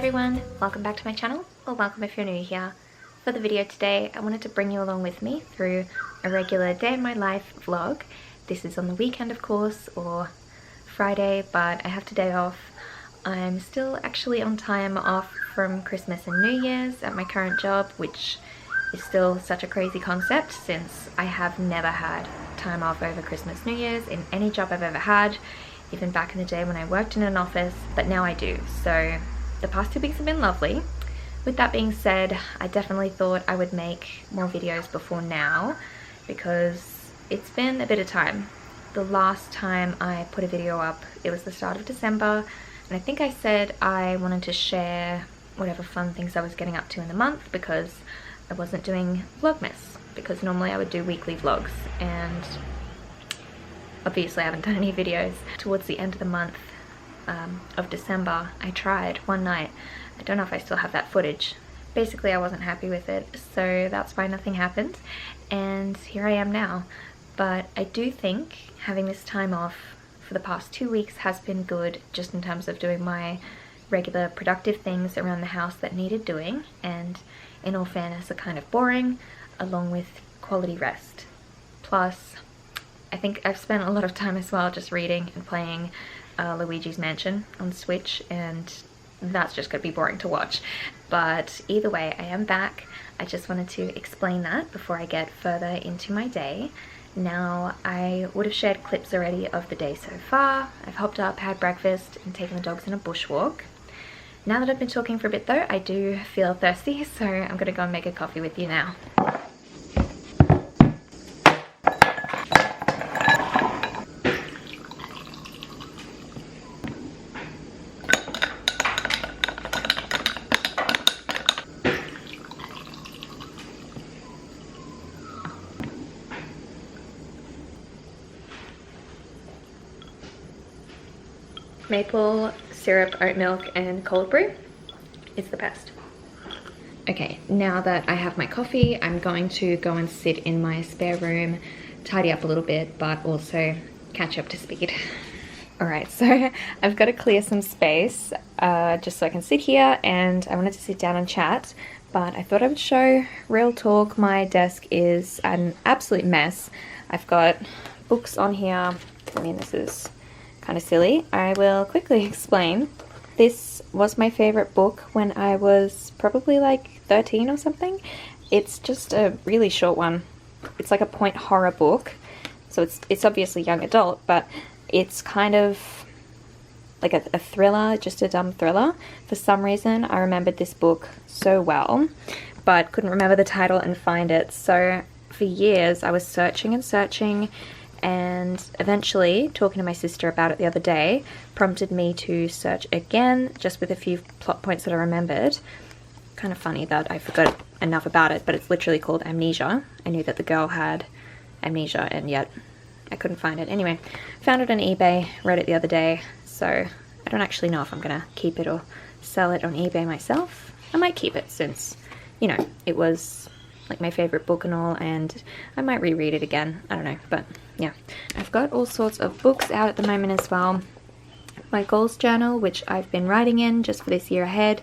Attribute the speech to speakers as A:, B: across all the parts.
A: everyone, welcome back to my channel, or welcome if you're new here. For the video today, I wanted to bring you along with me through a regular day in my life vlog. This is on the weekend of course, or Friday, but I have today off. I'm still actually on time off from Christmas and New Year's at my current job, which is still such a crazy concept since I have never had time off over Christmas, New Year's in any job I've ever had, even back in the day when I worked in an office, but now I do. So the past 2 weeks have been lovely. With that being said, I definitely thought I would make more videos before now because it's been a bit of time. The last time I put a video up, it was the start of December, and I think I said I wanted to share whatever fun things I was getting up to in the month because I wasn't doing Vlogmas, because normally I would do weekly vlogs, and obviously I haven't done any videos. Towards the end of the month of December, I tried one night. I don't know if I still have that footage. Basically I wasn't happy with it, so that's why nothing happened, and here I am now. But I do think having this time off for the past 2 weeks has been good, just in terms of doing my regular productive things around the house that needed doing, and in all fairness are kind of boring, along with quality rest. Plus, I think I've spent a lot of time as well just reading and playing Luigi's Mansion on Switch, and that's just going to be boring to watch. But either way, I am back. I just wanted to explain that before I get further into my day. Now, I would have shared clips already of the day so far. I've hopped up, had breakfast, and taken the dogs on a bushwalk. Now that I've been talking for a bit though, I do feel thirsty, so I'm going to go and make a coffee with you now. Maple syrup, oat milk, and cold brew is the best. Okay, now that I have my coffee, I'm going to go and sit in my spare room, tidy up a little bit, but also catch up to speed. Alright, so I've got to clear some space just so I can sit here, and I wanted to sit down and chat, but I thought I would show real talk. My desk is an absolute mess. I've got books on here. I mean, this is kind of silly. I will quickly explain. This was my favorite book when I was probably like 13 or something. It's just a really short one. It's like a point horror book, so it's obviously young adult, but it's kind of like a thriller, just a dumb thriller. For some reason I remembered this book so well, but couldn't remember the title and find it. So for years I was searching and searching, and eventually talking to my sister about it the other day prompted me to search again, just with a few plot points that I remembered. Kind of funny that I forgot enough about it, but it's literally called Amnesia. I knew that the girl had amnesia, and yet I couldn't find it. Anyway, found it on eBay, read it the other day, so I don't actually know if I'm gonna keep it or sell it on eBay myself. I might keep it since, you know, it was like my favorite book and all, and I might reread it again. I don't know, but yeah. I've got all sorts of books out at the moment as well. My goals journal, which I've been writing in just for this year ahead.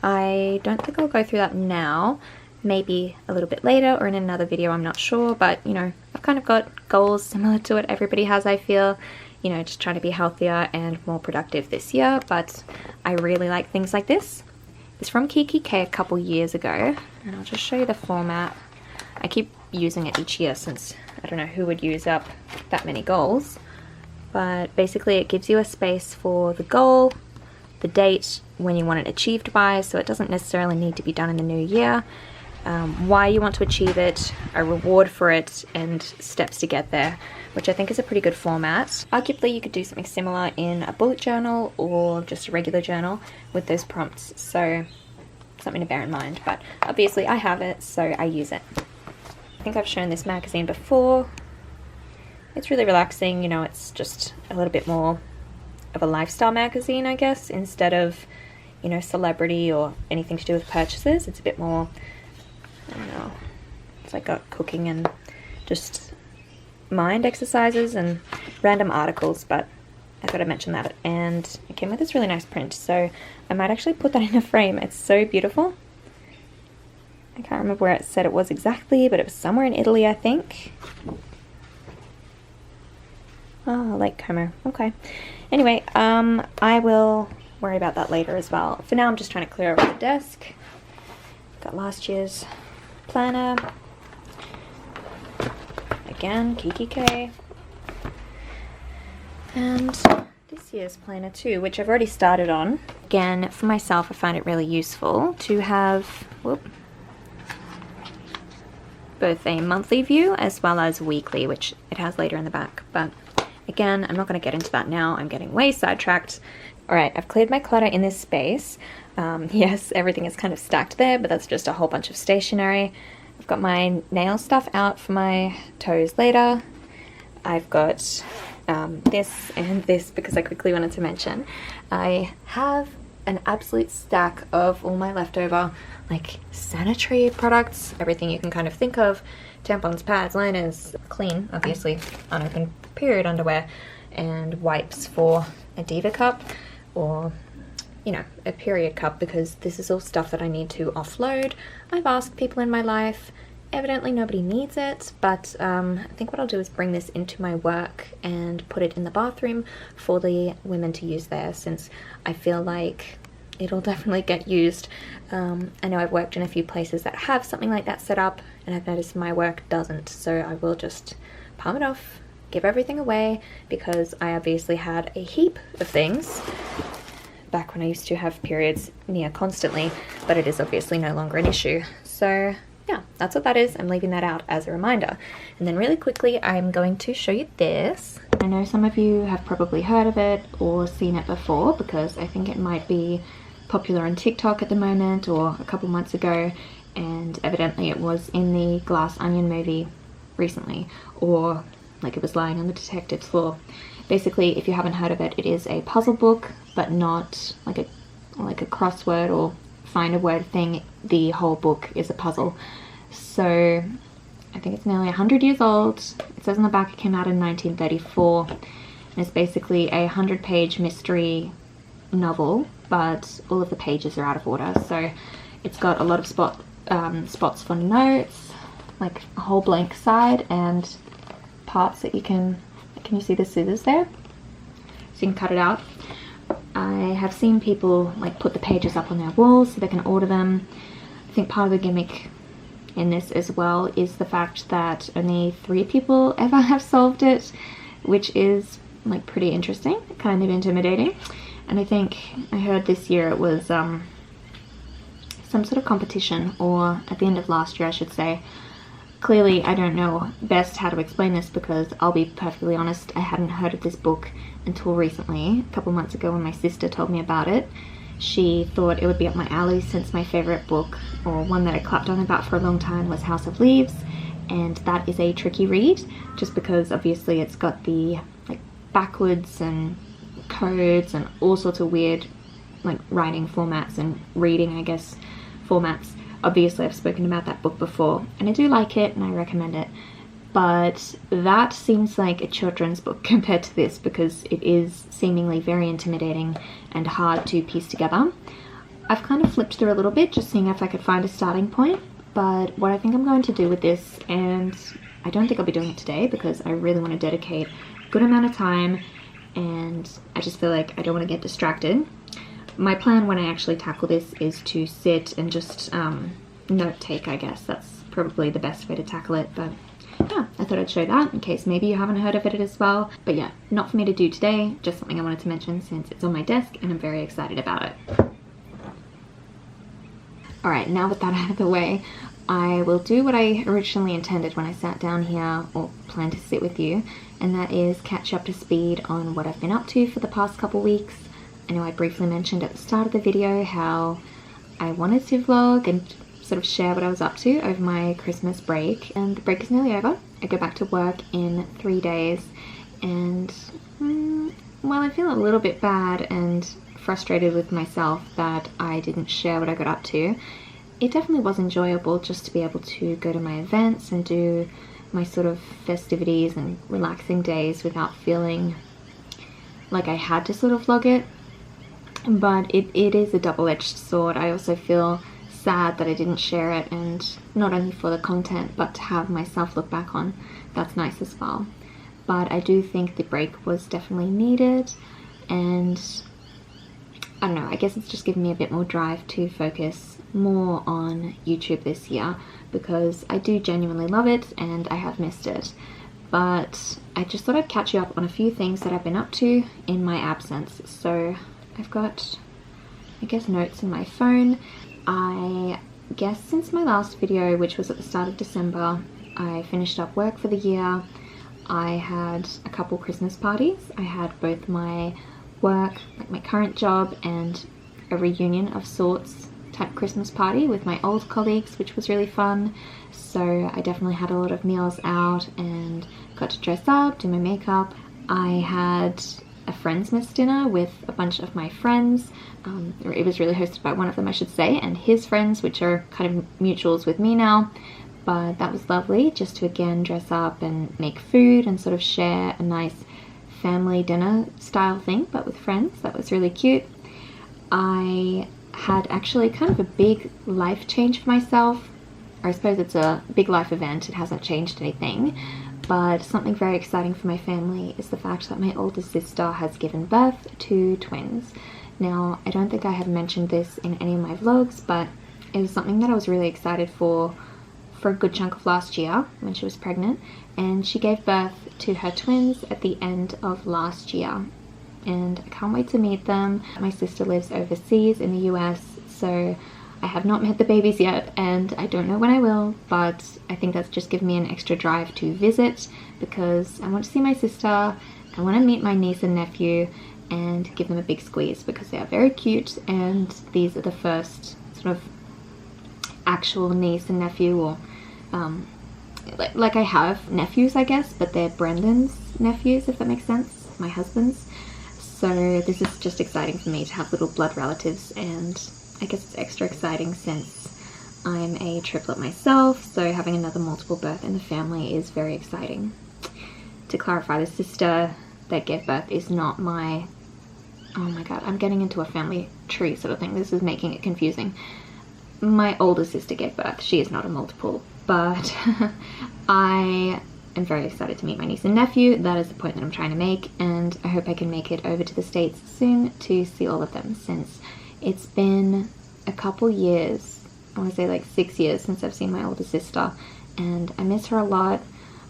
A: I don't think I'll go through that now. Maybe a little bit later or in another video, I'm not sure, but you know, I've kind of got goals similar to what everybody has, I feel. You know, just trying to be healthier and more productive this year, but I really like things like this. It's from Kiki K a couple years ago, and I'll just show you the format. I keep using it each year since I don't know who would use up that many goals, but basically it gives you a space for the goal, the date, when you want it achieved by, so it doesn't necessarily need to be done in the new year, why you want to achieve it, a reward for it, and steps to get there, which I think is a pretty good format. Arguably you could do something similar in a bullet journal or just a regular journal with those prompts, so something to bear in mind, but obviously I have it, so I use it. I think I've shown this magazine before. It's really relaxing, you know, it's just a little bit more of a lifestyle magazine, I guess, instead of, you know, celebrity or anything to do with purchases. It's a bit more, I don't know, it's like got cooking and just mind exercises and random articles, but I thought I'd mention that. And it came with this really nice print, so I might actually put that in a frame. It's so beautiful. I can't remember where it said it was exactly, but it was somewhere in Italy, I think. Oh, Lake Como. Okay. Anyway, I will worry about that later as well. For now, I'm just trying to clear over the desk. Got last year's planner. Again, Kiki K. And this year's planner too, which I've already started on. Again, for myself, I find it really useful to have both a monthly view as well as weekly, which it has later in the back. But again, I'm not going to get into that now. I'm getting way sidetracked. All right, I've cleared my clutter in this space. Yes, everything is kind of stacked there, but that's just a whole bunch of stationery. I've got my nail stuff out for my toes later. I've got this and this because I quickly wanted to mention. I have an absolute stack of all my leftover like sanitary products, everything you can kind of think of, tampons, pads, liners, clean, obviously, unopened period underwear, and wipes for a diva cup or, you know, a period cup, because this is all stuff that I need to offload. I've asked people in my life, evidently nobody needs it, but I think what I'll do is bring this into my work and put it in the bathroom for the women to use there, since I feel like it'll definitely get used. I know I've worked in a few places that have something like that set up, and I've noticed my work doesn't, so I will just palm it off, give everything away, because I obviously had a heap of things back when I used to have periods near constantly, but it is obviously no longer an issue. So yeah, that's what that is. I'm leaving that out as a reminder. And then really quickly, I'm going to show you this. I know some of you have probably heard of it or seen it before, because I think it might be popular on TikTok at the moment, or a couple months ago, and evidently it was in the Glass Onion movie recently, or like it was lying on the detective's floor. Basically, if you haven't heard of it, it is a puzzle book, but not like a crossword or find a word thing. The whole book is a puzzle. So I think it's nearly 100 years old. It says on the back it came out in 1934, and it's basically a 100-page mystery novel, but all of the pages are out of order. So it's got a lot of spots for notes, like a whole blank side, and parts that you can you see the scissors there? So you can cut it out. I have seen people like put the pages up on their walls so they can order them. I think part of the gimmick in this as well is the fact that only 3 people ever have solved it, which is like pretty interesting, kind of intimidating. And I think I heard this year it was some sort of competition, or at the end of last year I should say. Clearly I don't know best how to explain this, because I'll be perfectly honest, I hadn't heard of this book until recently, a couple months ago when my sister told me about it. She thought it would be up my alley, since my favourite book, or one that I clapped on about for a long time, was House of Leaves, and that is a tricky read, just because obviously it's got the like backwards and codes and all sorts of weird like writing formats and reading, I guess, formats. Obviously I've spoken about that book before, and I do like it and I recommend it, but that seems like a children's book compared to this, because it is seemingly very intimidating and hard to piece together. I've kind of flipped through a little bit, just seeing if I could find a starting point, but what I think I'm going to do with this, and I don't think I'll be doing it today because I really want to dedicate a good amount of time, and I just feel like I don't want to get distracted. My plan when I actually tackle this is to sit and just note take, I guess. That's probably the best way to tackle it, but yeah, I thought I'd show that in case maybe you haven't heard of it as well. But yeah, not for me to do today, just something I wanted to mention since it's on my desk and I'm very excited about it. Alright, now with that out of the way, I will do what I originally intended when I sat down here, or planned to sit with you, and that is catch up to speed on what I've been up to for the past couple weeks. I know I briefly mentioned at the start of the video how I wanted to vlog and sort of share what I was up to over my Christmas break, and the break is nearly over. I go back to work in 3 days, and well, I feel a little bit bad and frustrated with myself that I didn't share what I got up to. It definitely was enjoyable just to be able to go to my events and do my sort of festivities and relaxing days without feeling like I had to sort of vlog it, but it is a double-edged sword. I also feel sad that I didn't share it, and not only for the content but to have myself look back on, that's nice as well. But I do think the break was definitely needed, and I don't know, I guess it's just given me a bit more drive to focus more on YouTube this year, because I do genuinely love it and I have missed it. But I just thought I'd catch you up on a few things that I've been up to in my absence. So I've got, I guess, notes in my phone. I guess since my last video, which was at the start of December, I finished up work for the year. I had a couple Christmas parties. I had both my work, like my current job, and a reunion of sorts type Christmas party with my old colleagues, which was really fun. So I definitely had a lot of meals out and got to dress up, do my makeup. I had a Friendsmas dinner with a bunch of my friends. It was really hosted by one of them, I should say, and his friends, which are kind of mutuals with me now. But that was lovely, just to again dress up and make food and sort of share a nice family dinner style thing, but with friends. That was really cute. I had actually kind of a big life change for myself. Or I suppose it's a big life event, it hasn't changed anything. But something very exciting for my family is the fact that my older sister has given birth to twins. Now, I don't think I have mentioned this in any of my vlogs, but it was something that I was really excited for a good chunk of last year when she was pregnant, and she gave birth to her twins at the end of last year, and I can't wait to meet them. My sister lives overseas in the US, so I have not met the babies yet, and I don't know when I will, but I think that's just given me an extra drive to visit, because I want to see my sister, I want to meet my niece and nephew and give them a big squeeze, because they are very cute, and these are the first sort of actual niece and nephew, or like I have nephews, I guess, but they're Brendan's nephews, if that makes sense, my husband's. So this is just exciting for me to have little blood relatives, and I guess it's extra exciting since I'm a triplet myself, so having another multiple birth in the family is very exciting. To clarify, the sister that gave birth is not my, oh my god, I'm getting into a family tree sort of thing, this is making it confusing. My older sister gave birth, she is not a multiple, but I am very excited to meet my niece and nephew. That is the point that I'm trying to make, and I hope I can make it over to the States soon to see all of them, since it's been a couple years, I want to say like 6 years since I've seen my older sister, and I miss her a lot.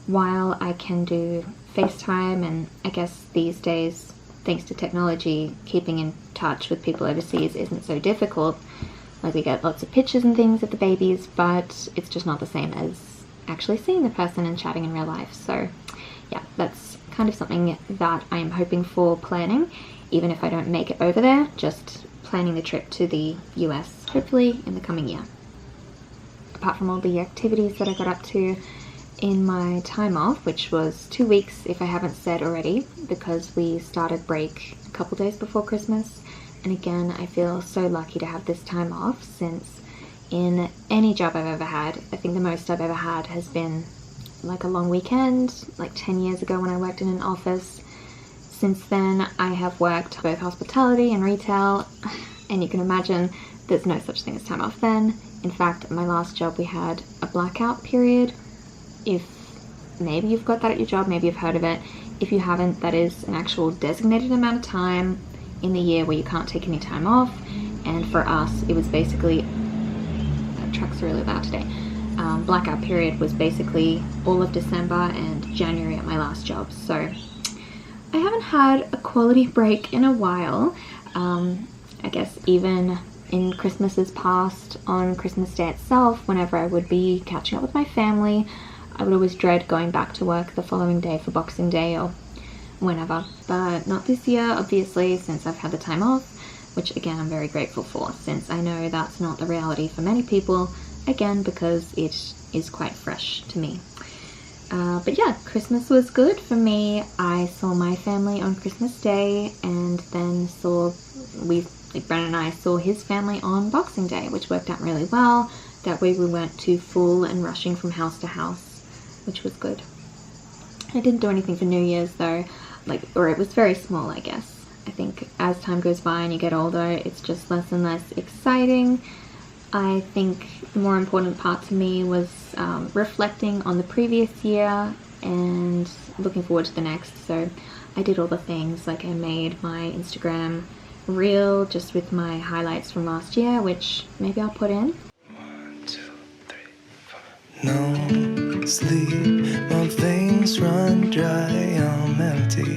A: While I can do FaceTime, and I guess these days, thanks to technology, keeping in touch with people overseas isn't so difficult. Like, we get lots of pictures and things of the babies, but it's just not the same as actually seeing the person and chatting in real life. So yeah, that's kind of something that I am hoping for planning, even if I don't make it over there, just planning the trip to the US, hopefully in the coming year. Apart from all the activities that I got up to in my time off, which was 2 weeks if I haven't said already, because we started break a couple days before Christmas. And again, I feel so lucky to have this time off, since in any job I've ever had, I think the most I've ever had has been like a long weekend, like 10 years ago when I worked in an office. Since then, I have worked both hospitality and retail, and you can imagine there's no such thing as time off then. In fact, at my last job we had a blackout period. If maybe you've got that at your job, maybe you've heard of it. If you haven't, that is an actual designated amount of time in the year where you can't take any time off. And for us, it was basically, that truck's really loud today. Blackout period was basically all of December and January at my last job. So I haven't had a quality break in a while. I guess even in Christmases past, on Christmas Day itself, whenever I would be catching up with my family, I would always dread going back to work the following day for Boxing Day or whenever. But not this year, obviously, since I've had the time off, which again I'm very grateful for, since I know that's not the reality for many people, again because it is quite fresh to me. But yeah, Christmas was good for me. I saw my family on Christmas Day, and then Brennan and I saw his family on Boxing Day, which worked out really well. That way we weren't too full and rushing from house to house, which was good. I didn't do anything for New Year's though. like, or it was very small, I guess. I think as time goes by and you get older, it's just less and less exciting. I think the more important part to me was reflecting on the previous year and looking forward to the next. So I did all the things, like I made my Instagram reel just with my highlights from last year, which maybe I'll put in.
B: 1, 2, 3, 4. No sleep, my veins run dry, I'm empty.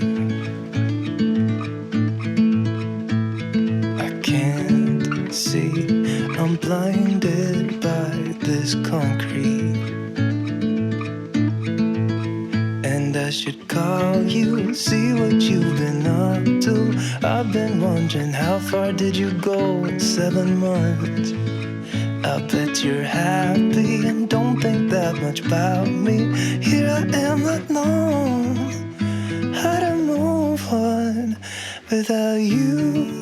B: I can't see, I'm blinded by this concrete. And I should call you, see what you've been up to. I've been wondering, how far did you go in 7 months? I bet you're happy and don't think that much about me. Here I am, not knowing how to move on without you.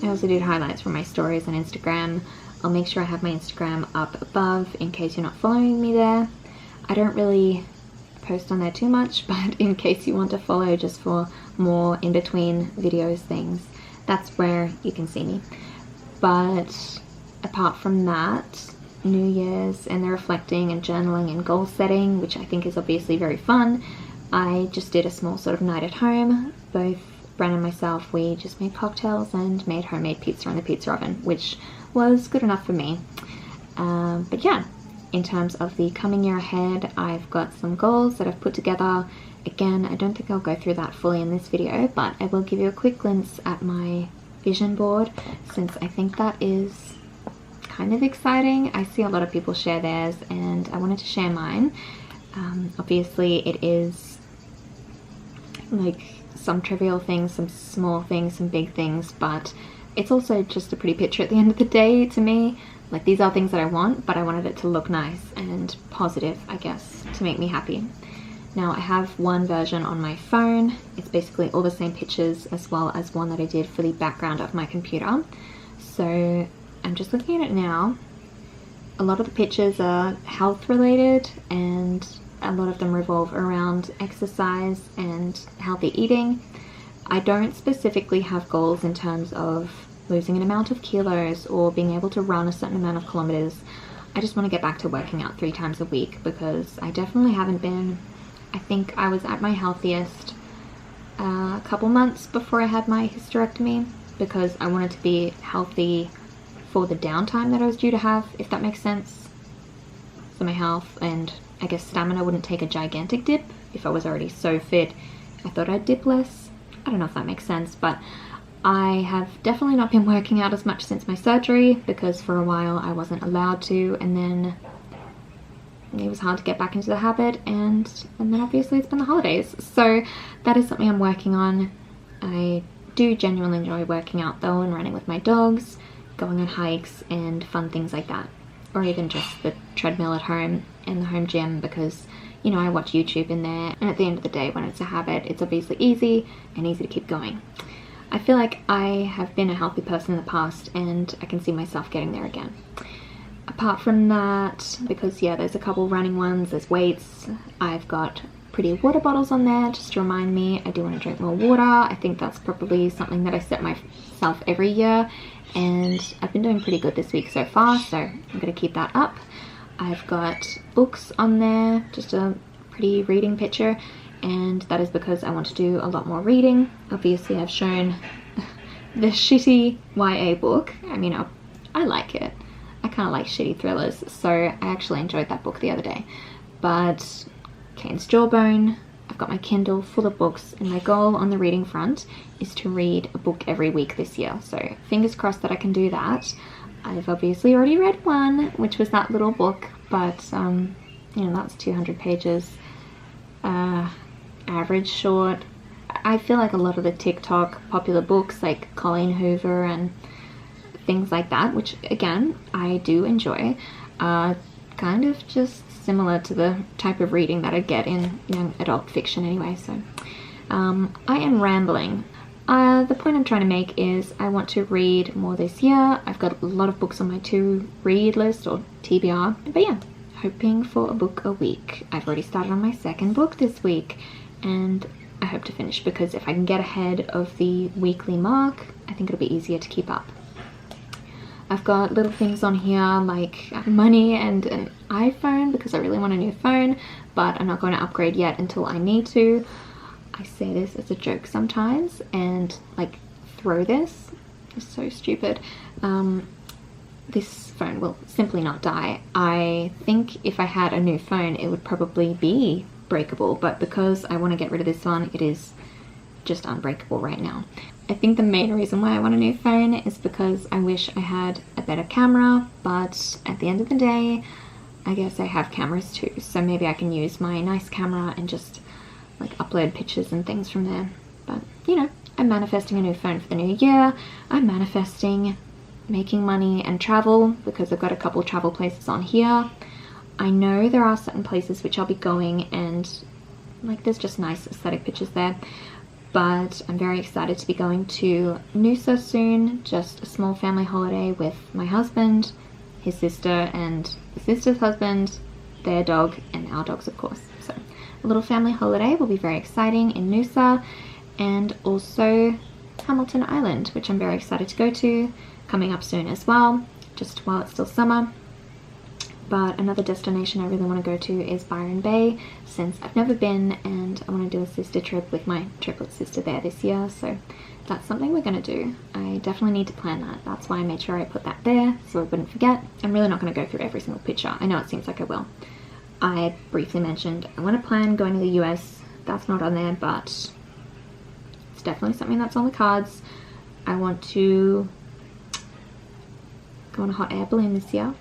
A: I also did highlights from my stories on Instagram. I'll make sure I have my Instagram up above in case you're not following me there. I don't really post on there too much, but in case you want to follow just for more in-between videos things, that's where you can see me. But apart from that, New Year's and the reflecting and journaling and goal setting, which I think is obviously very fun, I just did a small sort of night at home. Both Bren and myself, we just made cocktails and made homemade pizza in the pizza oven, which was good enough for me. But yeah, in terms of the coming year ahead, I've got some goals that I've put together. Again, I don't think I'll go through that fully in this video, but I will give you a quick glimpse at my vision board, since I think that is kind of exciting. I see a lot of people share theirs and I wanted to share mine. Obviously it is like some trivial things, some small things, some big things, but it's also just a pretty picture at the end of the day to me. Like, these are things that I want, but I wanted it to look nice and positive, I guess, to make me happy. Now, I have one version on my phone. It's basically all the same pictures, as well as one that I did for the background of my computer. So I'm just looking at it now. A lot of the pictures are health related, and a lot of them revolve around exercise and healthy eating. I don't specifically have goals in terms of losing an amount of kilos or being able to run a certain amount of kilometers. I just want to get back to working out 3 times a week, because I definitely haven't been. I think I was at my healthiest a couple months before I had my hysterectomy, because I wanted to be healthy for the downtime that I was due to have, if that makes sense. So my health and I guess stamina wouldn't take a gigantic dip if I was already so fit. I thought I'd dip less. I don't know if that makes sense, but I have definitely not been working out as much since my surgery, because for a while I wasn't allowed to, and then it was hard to get back into the habit, and then obviously it's been the holidays. So that is something I'm working on. I do genuinely enjoy working out though, and running with my dogs, going on hikes and fun things like that, or even just the treadmill at home and the home gym, because, you know, I watch YouTube in there, and at the end of the day, when it's a habit, it's obviously easy and easy to keep going. I feel like I have been a healthy person in the past, and I can see myself getting there again. Apart from that, because yeah, there's a couple running ones, there's weights, I've got pretty water bottles on there just to remind me I do want to drink more water. I think that's probably something that I set myself every year, and I've been doing pretty good this week so far, so I'm going to keep that up. I've got books on there, just a pretty reading picture, and that is because I want to do a lot more reading. Obviously I've shown the shitty YA book. I mean, I like it. I kind of like shitty thrillers, so I actually enjoyed that book the other day. But Kane's Jawbone, I've got my Kindle full of books, and my goal on the reading front is to read a book every week this year, so fingers crossed that I can do that. I've obviously already read one, which was that little book, but you know, that's 200 pages, average short. I feel like a lot of the TikTok popular books like Colleen Hoover and things like that, which again I do enjoy, are kind of just similar to the type of reading that I get in young adult fiction anyway. So I am rambling. The point I'm trying to make is I want to read more this year. I've got a lot of books on my to read list, or TBR, but yeah, hoping for a book a week. I've already started on my second book this week, and I hope to finish, because if I can get ahead of the weekly mark, I think it'll be easier to keep up. I've got little things on here like money and an iPhone, because I really want a new phone, but I'm not going to upgrade yet until I need to. I say this as a joke sometimes and like throw this. It's so stupid. This phone will simply not die. I think if I had a new phone, it would probably be breakable, but because I want to get rid of this one, it is just unbreakable right now. I think the main reason why I want a new phone is because I wish I had a better camera, but at the end of the day, I guess I have cameras too, so maybe I can use my nice camera and just like upload pictures and things from there. But you know, I'm manifesting a new phone for the new year. I'm manifesting making money and travel, because I've got a couple travel places on here. I know there are certain places which I'll be going, and like there's just nice aesthetic pictures there, but I'm very excited to be going to Noosa soon, just a small family holiday with my husband, his sister, and the sister's husband, their dog, and our dogs of course. So a little family holiday will be very exciting in Noosa, and also Hamilton Island, which I'm very excited to go to, coming up soon as well, just while it's still summer. But another destination I really want to go to is Byron Bay, since I've never been, and I want to do a sister trip with my triplet sister there this year, so that's something we're going to do. I definitely need to plan that. That's why I made sure I put that there, so I wouldn't forget. I'm really not going to go through every single picture. I know it seems like I will. I briefly mentioned I want to plan going to the US. That's not on there, but it's definitely something that's on the cards. I want to go on a hot air balloon this year.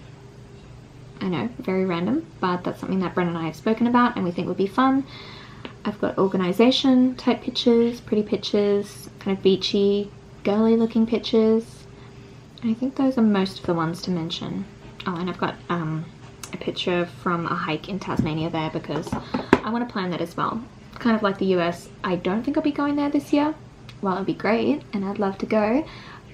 A: I know, very random, but that's something that Bren and I have spoken about and we think would be fun. I've got organization type pictures, pretty pictures, kind of beachy, girly looking pictures. And I think those are most of the ones to mention. Oh, and I've got a picture from a hike in Tasmania there, because I want to plan that as well. Kind of like the US, I don't think I'll be going there this year. Well, it'd be great and I'd love to go.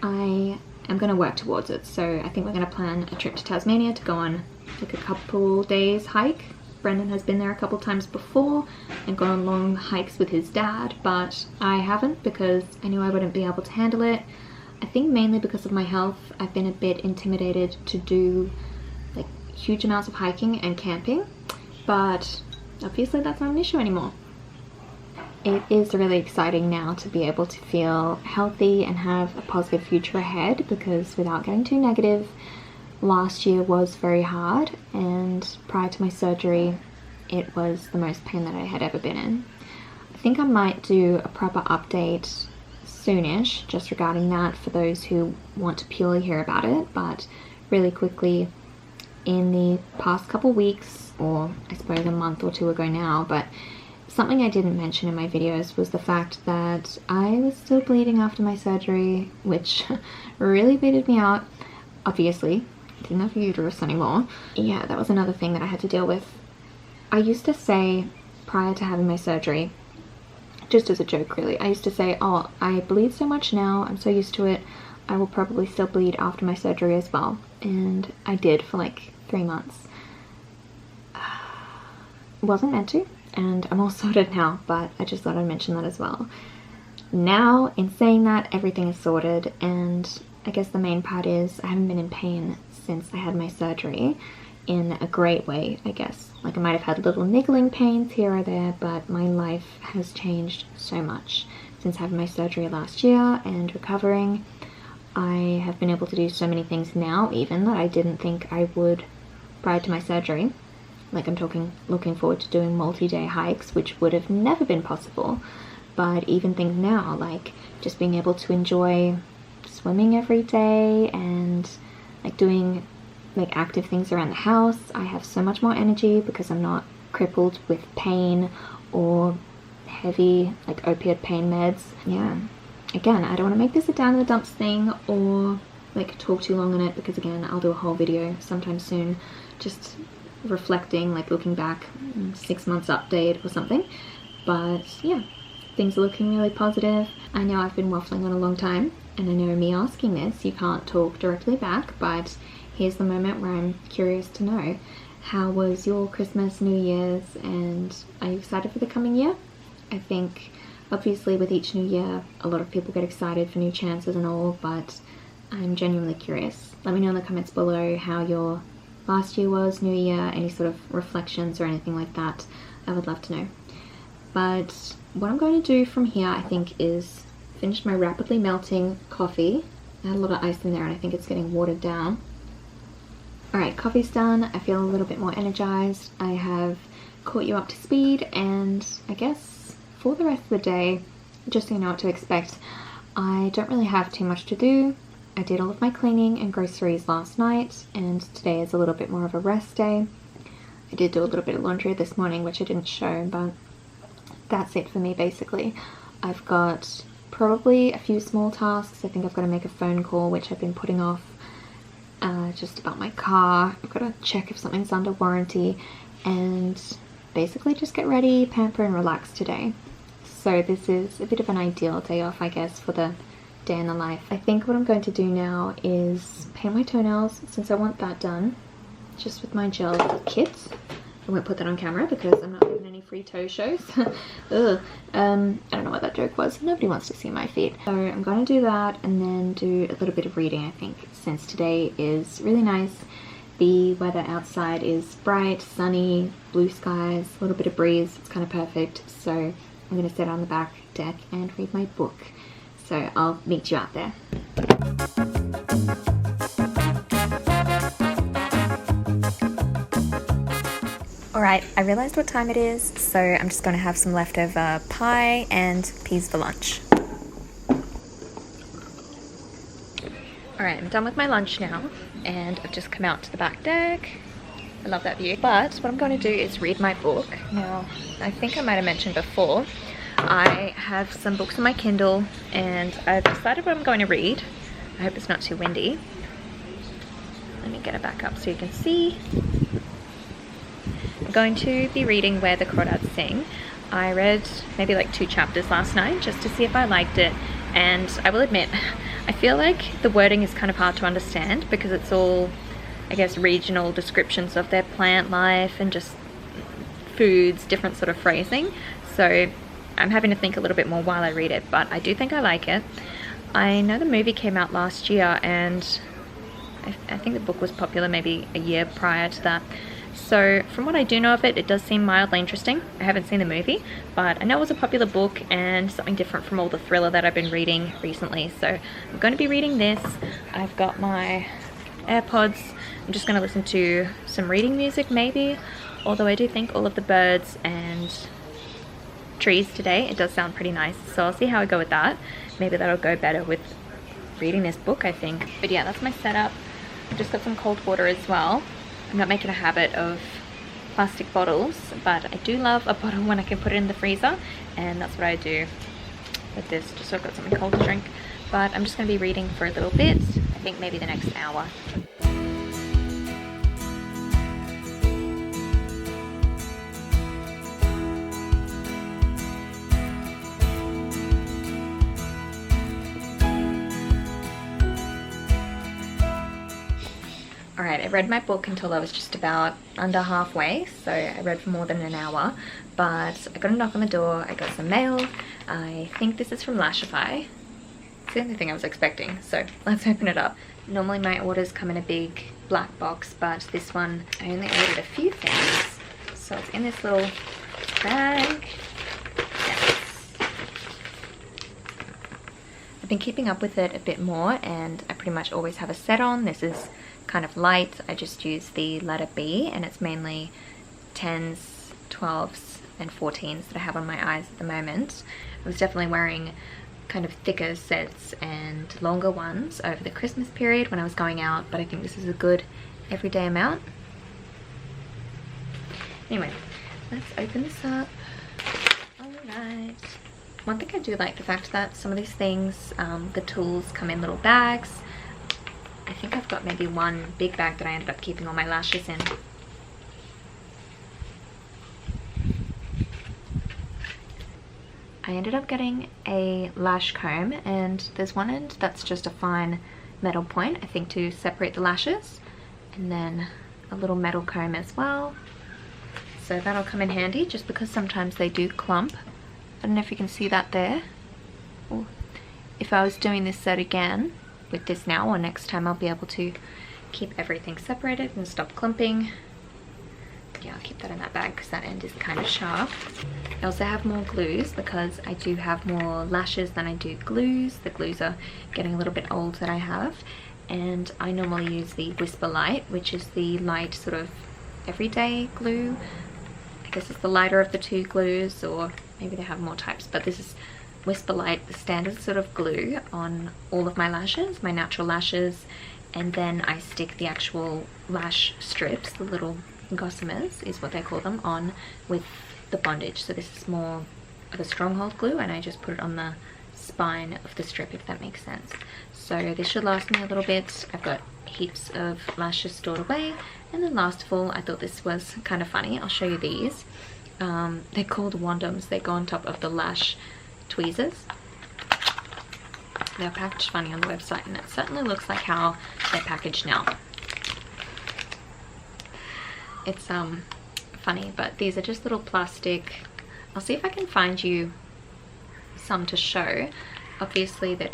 A: I'm going to work towards it, so I think we're going to plan a trip to Tasmania to go on like a couple days hike. Brendan has been there a couple times before and gone on long hikes with his dad, but I haven't, because I knew I wouldn't be able to handle it. I think mainly because of my health. I've been a bit intimidated to do like huge amounts of hiking and camping, but obviously that's not an issue anymore. It is really exciting now to be able to feel healthy and have a positive future ahead, because without getting too negative, last year was very hard, and prior to my surgery it was the most pain that I had ever been in. I think I might do a proper update soonish just regarding that for those who want to purely hear about it, but really quickly, in the past couple weeks, or I suppose a month or two ago now, but something I didn't mention in my videos was the fact that I was still bleeding after my surgery, which really weirded me out. Obviously, I didn't have a uterus anymore. Yeah, that was another thing that I had to deal with. I used to say, prior to having my surgery, just as a joke really, I used to say, oh, I bleed so much now, I'm so used to it, I will probably still bleed after my surgery as well. And I did for like 3 months. Wasn't meant to, and I'm all sorted now, but I just thought I'd mention that as well. Now, in saying that, everything is sorted, and I guess the main part is I haven't been in pain since I had my surgery, in a great way, I guess. Like, I might have had little niggling pains here or there, but my life has changed so much since having my surgery last year and recovering. I have been able to do so many things now, even, that I didn't think I would prior to my surgery. Like, I'm talking looking forward to doing multi-day hikes, which would have never been possible. But even things now, like just being able to enjoy swimming every day and like doing like active things around the house. I have so much more energy because I'm not crippled with pain or heavy like opiate pain meds. Yeah, again, I don't want to make this a down in the dumps thing or like talk too long on it, because again, I'll do a whole video sometime soon just reflecting, like looking back, 6 months update or something. But yeah, things are looking really positive. I know I've been waffling on a long time, and I know me asking this, you can't talk directly back, but here's the moment where I'm curious to know, how was your Christmas, New Year's, and are you excited for the coming year? I think obviously with each new year, a lot of people get excited for new chances and all, but I'm genuinely curious. Let me know in the comments below how your last year was, new year, any sort of reflections or anything like that. I would love to know. But what I'm going to do from here, I think, is finish my rapidly melting coffee. I had a lot of ice in there and I think it's getting watered down. Alright, coffee's done. I feel a little bit more energized. I have caught you up to speed, and I guess for the rest of the day, just so you know what to expect, I don't really have too much to do. I did all of my cleaning and groceries last night, and today is a little bit more of a rest day. I did do a little bit of laundry this morning, which I didn't show, but that's it for me basically. I've got probably a few small tasks. I think I've got to make a phone call, which I've been putting off, just about my car. I've got to check if something's under warranty, and basically just get ready, pamper and relax today. So this is a bit of an ideal day off, I guess, for the day in the life. I think what I'm going to do now is paint my toenails, since I want that done, just with my gel kit. I won't put that on camera because I'm not doing any free toe shows. Ugh. I don't know what that joke was. Nobody wants to see my feet. So I'm going to do that and then do a little bit of reading, I think, since today is really nice. The weather outside is bright, sunny, blue skies, a little bit of breeze. It's kind of perfect. So I'm going to sit on the back deck and read my book. So I'll meet you out there. Alright, I realised what time it is, so I'm just going to have some leftover pie and peas for lunch. Alright, I'm done with my lunch now, and I've just come out to the back deck. I love that view. But what I'm going to do is read my book. Now, I think I might have mentioned before, I have some books on my Kindle, and I've decided what I'm going to read. I hope it's not too windy. Let me get it back up so you can see. I'm going to be reading Where the Crawdads Sing. I read maybe like 2 chapters last night just to see if I liked it, and I will admit, I feel like the wording is kind of hard to understand because it's all, I guess, regional descriptions of their plant life and just foods, different sort of phrasing. So I'm having to think a little bit more while I read it, but I do think I like it. I know the movie came out last year, and I think the book was popular maybe a year prior to that. So from what I do know of it, it does seem mildly interesting. I haven't seen the movie, but I know it was a popular book and something different from all the thriller that I've been reading recently. So I'm going to be reading this. I've got my AirPods. I'm just going to listen to some reading music maybe, although I do think all of the birds and trees today, it does sound pretty nice. So I'll see how I go with that. Maybe that'll go better with reading this book, I think. But yeah, that's my setup. I've just got some cold water as well. I'm not making a habit of plastic bottles, but I do love a bottle when I can put it in the freezer, and that's what I do with this, just so I've got something cold to drink. But I'm just going to be reading for a little bit, I think maybe the next hour. Alright, I read my book until I was just about under halfway, so I read for more than an hour, but I got a knock on the door, I got some mail. I think this is from Lashify. It's the only thing I was expecting, so let's open it up. Normally my orders come in a big black box, but this one I only ordered a few things, so it's in this little bag. Yes. I've been keeping up with it a bit more, and I pretty much always have a set on. This is kind of light. I just use the letter B, and it's mainly 10s, 12s and 14s that I have on my eyes at the moment. I was definitely wearing kind of thicker sets and longer ones over the Christmas period when I was going out, but I think this is a good everyday amount. Anyway, let's open this up. Alright. One thing I do like the fact that some of these things, the tools come in little bags. I think I've got maybe one big bag that I ended up keeping all my lashes in. I ended up getting a lash comb, and there's one end that's just a fine metal point, I think, to separate the lashes, and then a little metal comb as well. So that'll come in handy just because sometimes they do clump. I don't know if you can see that there. Or if I was doing this set again with this now, or next time, I'll be able to keep everything separated and stop clumping. Yeah, I'll keep that in that bag because that end is kind of sharp. I also have more glues because I do have more lashes than I do glues. The glues are getting a little bit old that I have, and I normally use the Whisper Light, which is the light sort of everyday glue. I guess it's the lighter of the two glues, or maybe they have more types, but this is Whisper Light, the standard sort of glue on all of my lashes, my natural lashes, and then I stick the actual lash strips, the little gossamers is what they call them, on with the bondage. So this is more of a stronghold glue, and I just put it on the spine of the strip, if that makes sense. So this should last me a little bit. I've got heaps of lashes stored away. And then last of all, I thought this was kind of funny. I'll show you these. They're called wandums. They go on top of the lash tweezers. They're packaged funny on the website, and it certainly looks like how they're packaged now. It's funny, but these are just little plastic. I'll see if I can find you some to show. Obviously they're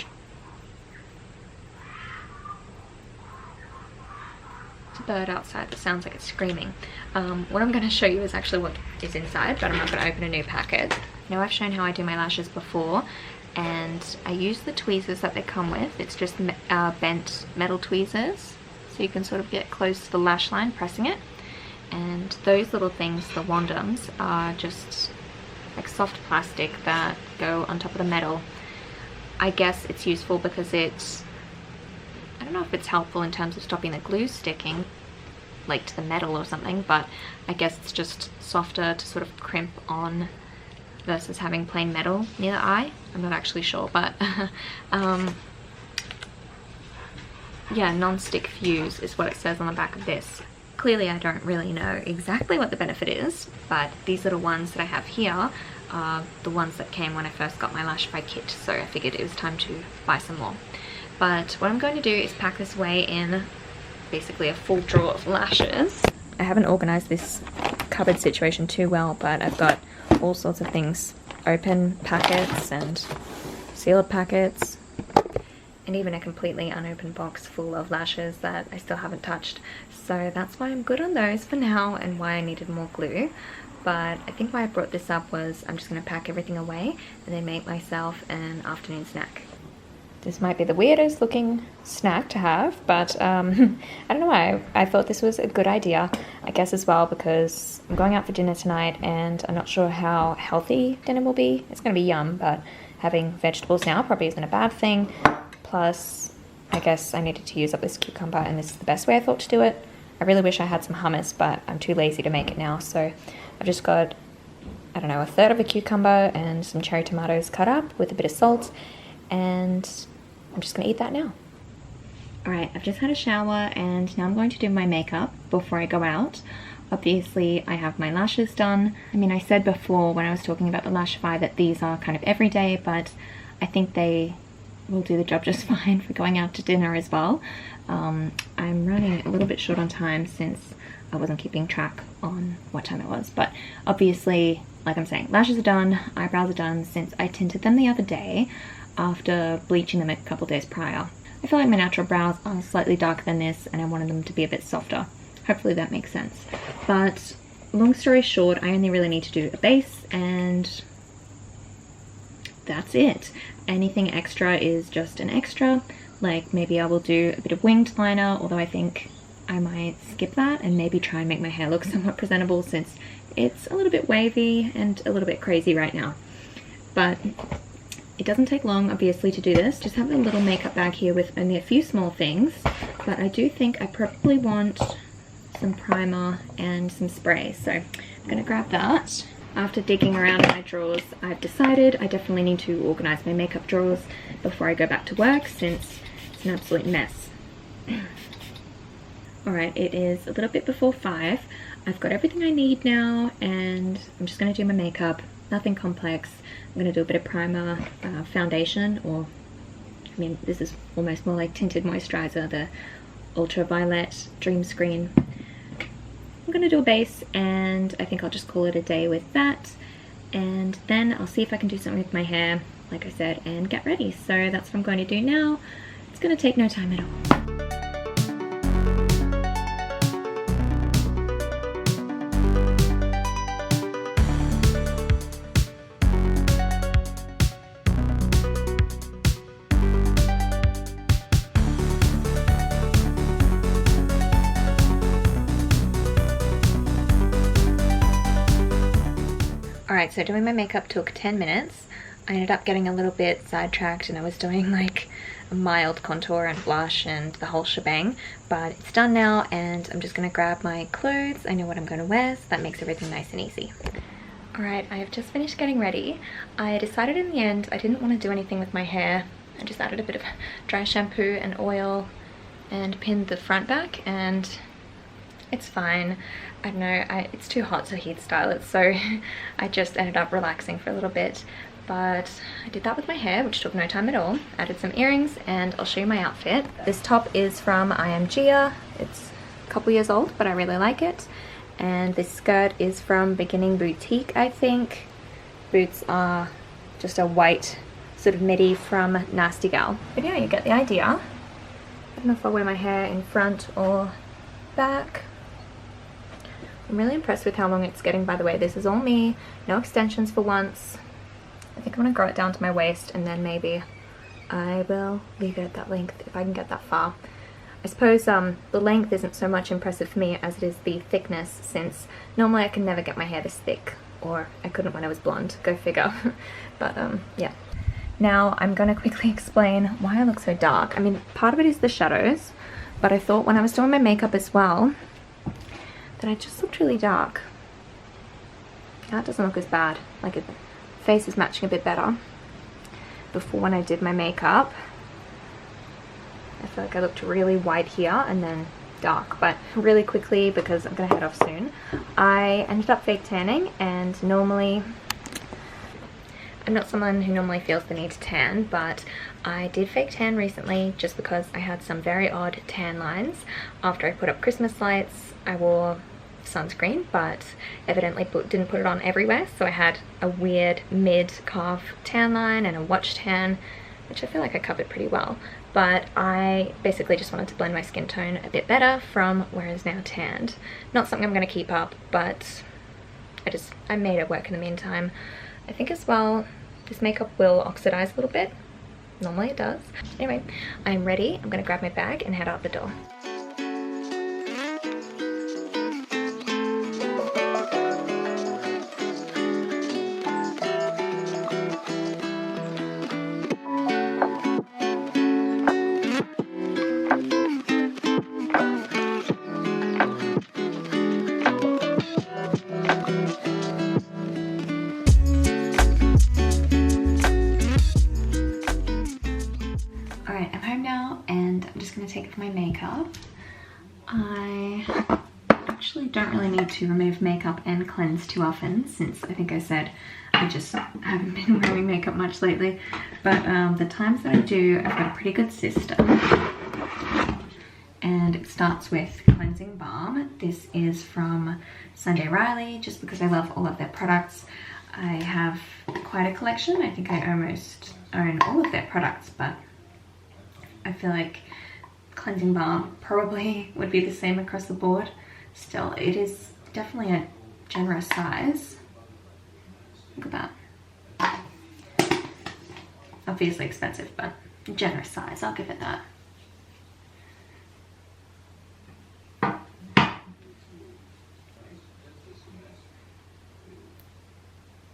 A: a bird outside that sounds like it's screaming. What I'm going to show you is actually what is inside, but I'm not going to open a new packet. Now, I've shown how I do my lashes before, and I use the tweezers that they come with. It's just bent metal tweezers, so you can sort of get close to the lash line pressing it. And those little things, the wandums, are just like soft plastic that go on top of the metal. I guess it's useful because it's, I don't know if it's helpful in terms of stopping the glue sticking like to the metal or something, but I guess it's just softer to sort of crimp on versus having plain metal near the eye. I'm not actually sure, but yeah, non-stick fuse is what it says on the back of this. Clearly I don't really know exactly what the benefit is, but these little ones that I have here are the ones that came when I first got my Lash by kit, so I figured it was time to buy some more. But what I'm going to do is pack this away in basically a full drawer of lashes. I haven't organized this cupboard situation too well, but I've got all sorts of things. Open packets and sealed packets, and even a completely unopened box full of lashes that I still haven't touched. So that's why I'm good on those for now, and why I needed more glue. But I think why I brought this up was I'm just going to pack everything away and then make myself an afternoon snack. This might be the weirdest looking snack to have, but I don't know why. I thought this was a good idea, I guess as well because I'm going out for dinner tonight and I'm not sure how healthy dinner will be. It's going to be yum, but having vegetables now probably isn't a bad thing. Plus, I guess I needed to use up this cucumber, and this is the best way I thought to do it. I really wish I had some hummus, but I'm too lazy to make it now, so I've just got, I don't know, a third of a cucumber and some cherry tomatoes cut up with a bit of salt, and I'm just going to eat that now. Alright, I've just had a shower and now I'm going to do my makeup before I go out. Obviously, I have my lashes done. I mean, I said before when I was talking about the Lashify that these are kind of everyday, but I think they will do the job just fine for going out to dinner as well. I'm running a little bit short on time since I wasn't keeping track on what time it was, but obviously, like I'm saying, lashes are done, eyebrows are done since I tinted them the other day after bleaching them a couple days prior. I feel like my natural brows are slightly darker than this and I wanted them to be a bit softer. Hopefully that makes sense. But long story short, I only really need to do a base and that's it. Anything extra is just an extra. Like maybe I will do a bit of winged liner, although I think I might skip that and maybe try and make my hair look somewhat presentable since it's a little bit wavy and a little bit crazy right now. But it doesn't take long, obviously, to do this. Just have a little makeup bag here with only a few small things, but I do think I probably want some primer and some spray, so I'm gonna grab that. After digging around in my drawers, I've decided I definitely need to organize my makeup drawers before I go back to work since it's an absolute mess. Alright, it is a little bit before 5. I've got everything I need now and I'm just gonna do my makeup nothing complex. I'm going to do a bit of primer, foundation, or I mean this is almost more like tinted moisturizer, the Ultraviolet Dream Screen. I'm going to do a base, and I think I'll just call it a day with that, and then I'll see if I can do something with my hair, like I said, and get ready. So that's what I'm going to do now. It's going to take no time at all. Alright, so doing my makeup took 10 minutes. I ended up getting a little bit sidetracked and I was doing like a mild contour and blush and the whole shebang, but it's done now and I'm just going to grab my clothes. I know what I'm going to wear, so that makes everything nice and easy. Alright, I have just finished getting ready. I decided in the end I didn't want to do anything with my hair. I just added a bit of dry shampoo and oil and pinned the front back, and it's fine. I don't know, it's too hot to heat style it, so I just ended up relaxing for a little bit. But I did that with my hair, which took no time at all. Added some earrings, and I'll show you my outfit. This top is from IMG. It's a couple years old, but I really like it. And this skirt is from Beginning Boutique, I think. Boots are just a white sort of midi from Nasty Gal. But yeah, you get the idea. I don't know if I'll wear my hair in front or back. I'm really impressed with how long it's getting, by the way. This is all me, no extensions for once. I think I'm going to grow it down to my waist, and then maybe I will leave it at that length if I can get that far. I suppose the length isn't so much impressive for me as it is the thickness, since normally I can never get my hair this thick, or I couldn't when I was blonde, go figure. But yeah. Now I'm going to quickly explain why I look so dark. I mean, part of it is the shadows, but I thought when I was doing my makeup as well that I just looked really dark. That doesn't look as bad. Like it, face is matching a bit better. Before, when I did my makeup, I feel like I looked really white here and then dark. But really quickly, because I'm gonna head off soon, I ended up fake tanning, and normally I'm not someone who normally feels the need to tan, but I did fake tan recently just because I had some very odd tan lines. After I put up Christmas lights, I wore sunscreen, but evidently didn't put it on everywhere, so I had a weird mid-calf tan line and a watch tan, which I feel like I covered pretty well. But I basically just wanted to blend my skin tone a bit better from where it's now tanned. Not something I'm going to keep up, but I made it work in the meantime. I think as well this makeup will oxidize a little bit. Normally it does. Anyway, I'm ready. I'm going to grab my bag and head out the door. Take off my makeup. I actually don't really need to remove makeup and cleanse too often, since I think I said I just haven't been wearing makeup much lately. But the times that I do, I've got a pretty good system. And it starts with cleansing balm. This is from Sunday Riley, just because I love all of their products. I have quite a collection. I think I almost own all of their products, but I feel like cleansing balm probably would be the same across the board. Still, it is definitely a generous size. Look at that. Obviously expensive, but generous size, I'll give it that.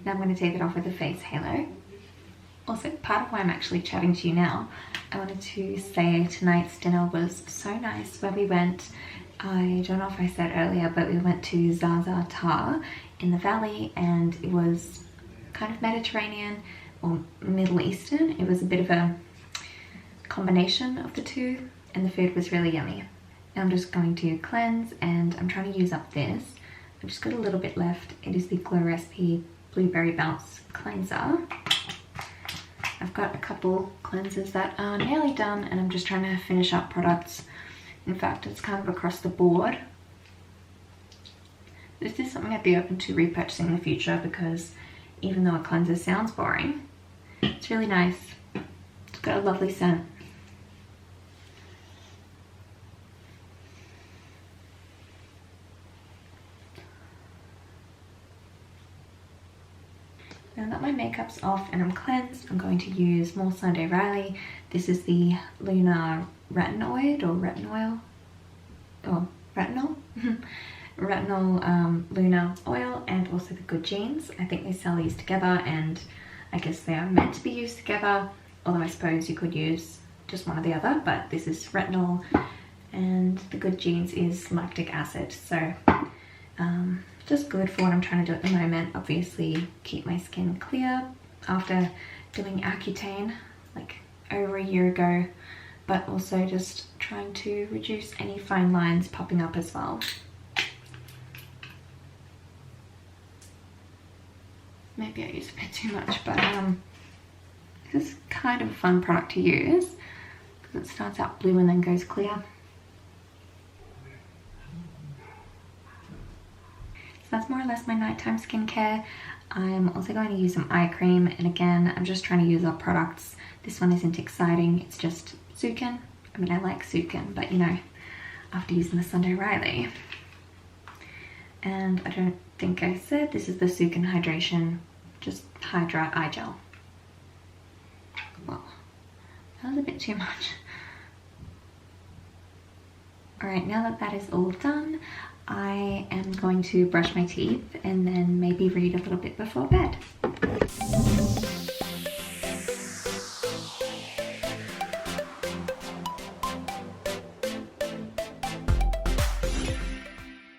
A: Now I'm going to take it off with a face halo. Also, part of why I'm actually chatting to you now, I wanted to say tonight's dinner was so nice. Where we went, I don't know if I said earlier, but we went to Zaza Tar in the valley, and it was kind of Mediterranean or Middle Eastern. It was a bit of a combination of the two, and the food was really yummy. Now I'm just going to cleanse, and I'm trying to use up this. I've just got a little bit left. It is the Glow Recipe Blueberry Bounce cleanser. I've got a couple cleansers that are nearly done and I'm just trying to finish up products. In fact, it's kind of across the board. This is something I'd be open to repurchasing in the future because even though a cleanser sounds boring, it's really nice. It's got a lovely scent. Now that my makeup's off and I'm cleansed, I'm going to use more Sunday Riley. This is the Lunar Retinoid or Retinoil, or Retinol? Retinol Lunar Oil, and also the Good Genes. I think they sell these together and I guess they are meant to be used together, although I suppose you could use just one or the other, but this is retinol and the Good Genes is lactic acid. So just good for what I'm trying to do at the moment. Obviously keep my skin clear after doing Accutane like over a year ago, but also just trying to reduce any fine lines popping up as well. Maybe I use a bit too much, but this is kind of a fun product to use because it starts out blue and then goes clear. So that's more or less my nighttime skincare. I'm also going to use some eye cream, and again, I'm just trying to use up products. This one isn't exciting, it's just Sukin. I mean, I like Sukin, but you know, after using the Sunday Riley. And I don't think I said, this is the Sukin Hydration, just Hydra Eye Gel. Well, that was a bit too much. Alright, now that that is all done, I am going to brush my teeth and then maybe read a little bit before bed.